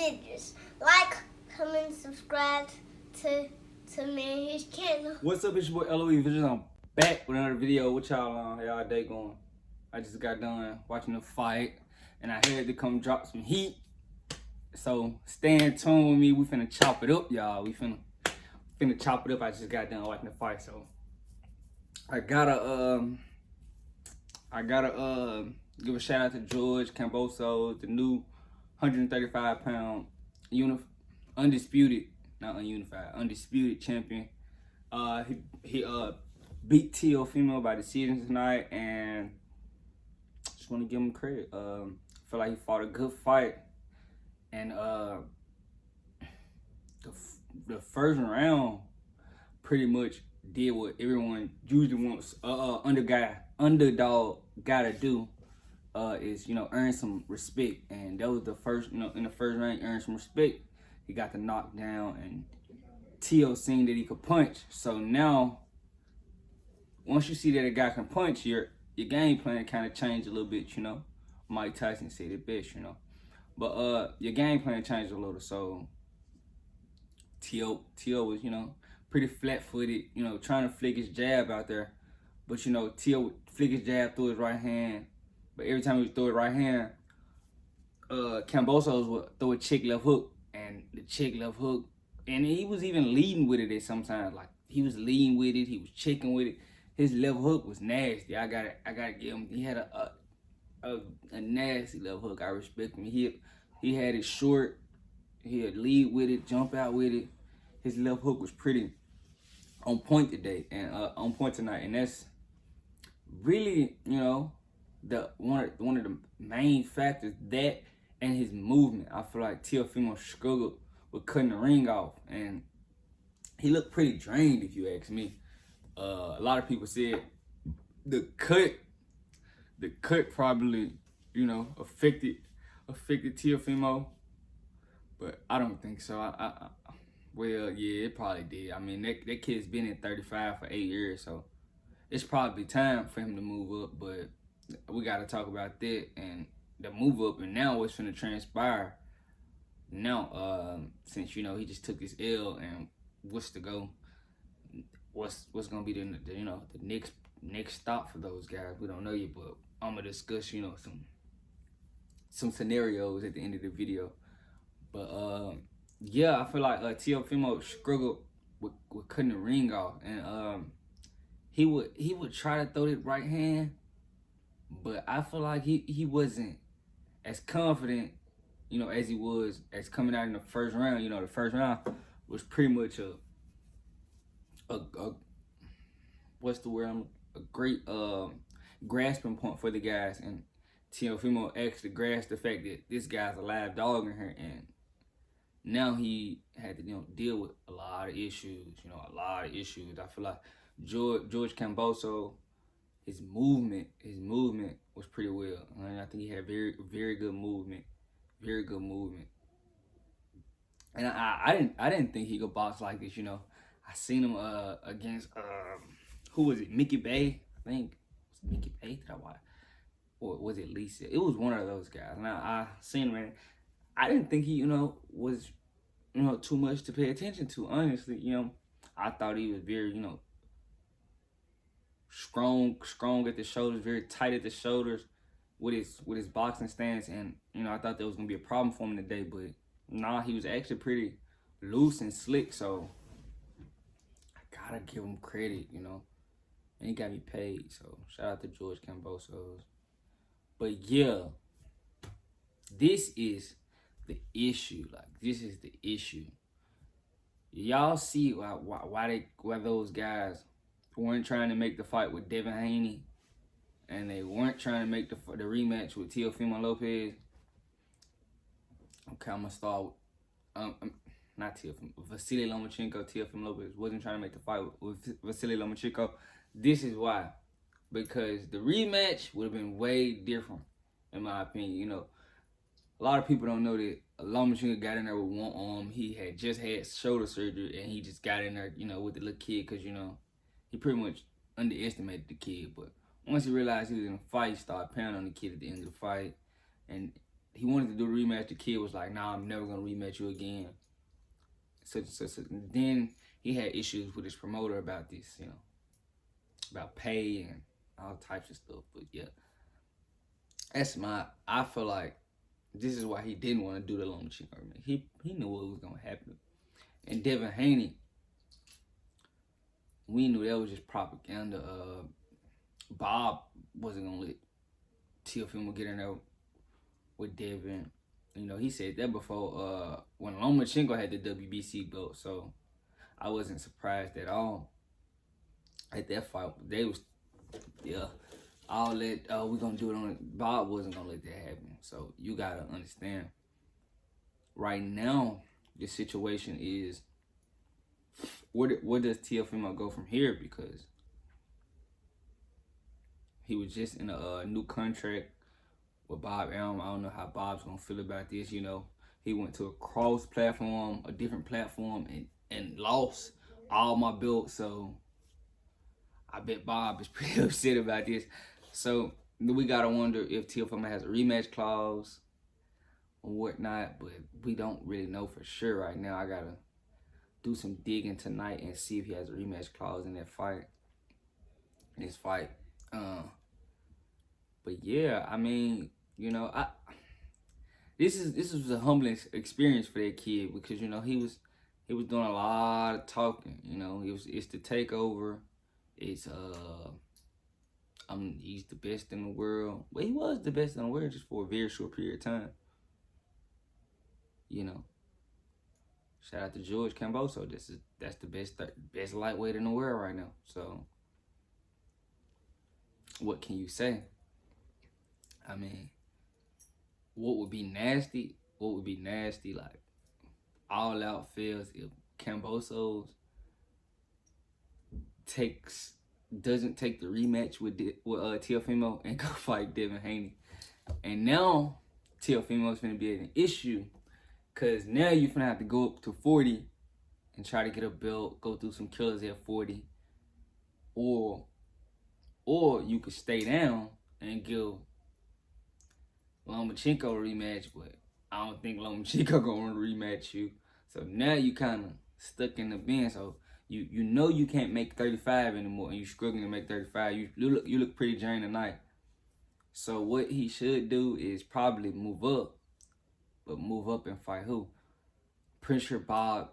videos. Like, comment, subscribe to me and his channel. What's up, it's your boy LOE Visions. I'm back with another video. What y'all on? How y'all day going? I just got done watching the fight and I had to come drop some heat. So stay in tune with me. We finna chop it up, y'all. We finna chop it up. I just got done watching the fight, so I gotta give a shout out to George Kambosos, the new 135-pound undisputed champion. He beat Teofimo by decision tonight, and just want to give him credit. Feel like he fought a good fight, and the first round pretty much did what everyone usually wants underdog gotta do, is earn some respect, and that was the first in the first round he earned some respect. He got the knockdown, and Teo seen that he could punch. So now, once you see that a guy can punch, your game plan kind of changed a little bit. Mike Tyson said it best. But your game plan changed a little. So Teo was pretty flat-footed, trying to flick his jab out there. But Teo would flick his jab through his right hand. But every time he would throw his right hand, Kambosos would throw a chick left hook, and the chick left hook, and he was even leading with it at sometimes. Like, he was leading with it, he was checking with it. His left hook was nasty. I gotta give him. He had a nasty left hook. I respect him. He had it short. He'd lead with it, jump out with it. His left hook was pretty on point today, and on point tonight, and that's really the one of the main factors, that and his movement. I feel like Teofimo struggled with cutting the ring off, and he looked pretty drained, if you ask me. A lot of people said the cut probably affected Teofimo, but I don't think so. Well, yeah, it probably did. I mean, that kid's been in 35 for 8 years, so it's probably time for him to move up. But we got to talk about that and the move up, and now what's going to transpire now, since he just took his L, and what's to go, what's going to be the next stop for those guys. We don't know yet, but I'm gonna discuss some scenarios at the end of the video. But yeah, I feel like Teofimo struggled with cutting the ring off, and he would try to throw that right hand, but I feel like he wasn't as confident, as he was as coming out in the first round. The first round was pretty much a what's the word? A great grasping point for the guys, and Teofimo actually grasped the fact that this guy's a live dog in here, and now he had to deal with a lot of issues. I feel like George Kambosos, his movement was pretty well. I think he had very good movement, and I didn't think he could box like this. I seen him against who was it? Mickey Bay, I think. Was it Mickey Bay? Did I watch? Or was it Lisa? It was one of those guys. Now I seen him, and I didn't think he was too much to pay attention to. Honestly, I thought he was very strong at the shoulders, very tight at the shoulders with his boxing stance, and I thought that was gonna be a problem for him today, but nah, he was actually pretty loose and slick. So I gotta give him credit, and he got me paid. So shout out to George Kambosos. But yeah, this is the issue. Y'all see why those guys weren't trying to make the fight with Devin Haney, and they weren't trying to make the rematch with Teofimo Lopez. Okay, I'm gonna start with not Teofimo, Vasily Lomachenko. Teofimo Lopez wasn't trying to make the fight with Vasily Lomachenko. This is why. Because the rematch would have been way different, in my opinion. A lot of people don't know that Lomachenko got in there with one arm. He had just had shoulder surgery, and he just got in there, with the little kid, because, he pretty much underestimated the kid. But once he realized he was in a fight, he started pounding on the kid at the end of the fight. And he wanted to do a rematch. The kid was like, "Nah, I'm never gonna rematch you again." So. Then he had issues with his promoter about this, about pay and all types of stuff. But yeah, I feel like this is why he didn't want to do the Lomachenko rematch. He knew what was gonna happen. And Devin Haney, we knew that was just propaganda. Bob wasn't gonna let Teofimo get in there with Devin. He said that before when Lomachenko had the WBC belt, so I wasn't surprised at all at that fight. They was, all that, we're gonna do it on it. Bob wasn't gonna let that happen. So you gotta understand. Right now, the situation is, where does Teofimo go from here? Because he was just in a new contract with Bob Arum. I don't know how Bob's gonna feel about this. He went to a different platform, and lost all my belts. So I bet Bob is pretty upset about this. So we gotta wonder if Teofimo has a rematch clause or whatnot, but we don't really know for sure right now. I gotta do some digging tonight and see if he has a rematch clause in this fight. But yeah, I mean, this was a humbling experience for that kid, because he was doing a lot of talking. It's the takeover. It's he's the best in the world. Well, he was the best in the world just for a very short period of time. Shout out to George Kambosos. That's the best lightweight in the world right now. So what can you say? I mean, what would be nasty? Like all out fails if Kambosos doesn't take the rematch with Teofimo and go fight Devin Haney. And now Teofimo's gonna be an issue, because now you're gonna have to go up to 40 and try to get a belt, go through some killers at 40, or you could stay down and give Lomachenko a rematch, but I don't think Lomachenko gonna rematch you. So now you kind of stuck in the bin. So you can't make 35 anymore, and you struggling to make 35. You look pretty drained tonight. So what he should do is probably move up, but move up and fight who? Pretty sure Bob.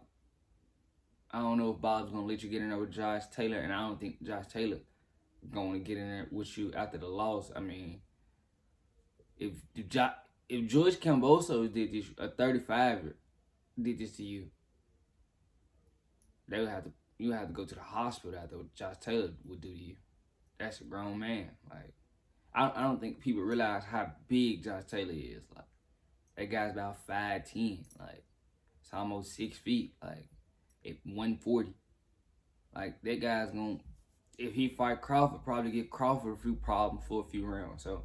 I don't know if Bob's gonna let you get in there with Josh Taylor, and I don't think Josh Taylor going to get in there with you after the loss. I mean, if George Kambosos did this, a 35er did this to you, you would have to go to the hospital after what Josh Taylor would do to you. That's a grown man. Like, I don't think people realize how big Josh Taylor is. Like, that guy's about 5'10". Like, it's almost 6 feet. Like, at 140. Like, that guy's gonna, if he fight Crawford, probably get Crawford a few problems for a few rounds. So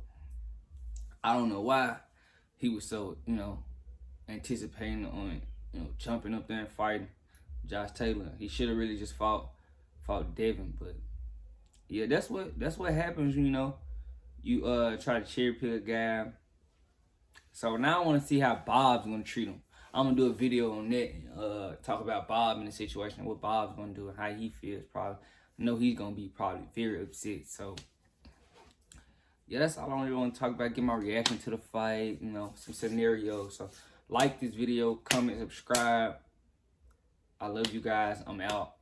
I don't know why he was so, anticipating on, jumping up there and fighting Josh Taylor. He should have really just fought Devin. But yeah, that's what happens, you try to cherry pick a guy. So now I want to see how Bob's gonna treat him. I'm gonna do a video on that, talk about Bob in the situation, what Bob's gonna do and how he feels. Probably, I know he's gonna be probably very upset. So yeah, that's all I really want to talk about. Get my reaction to the fight, some scenarios. So like this video, comment, subscribe. I love you guys. I'm out.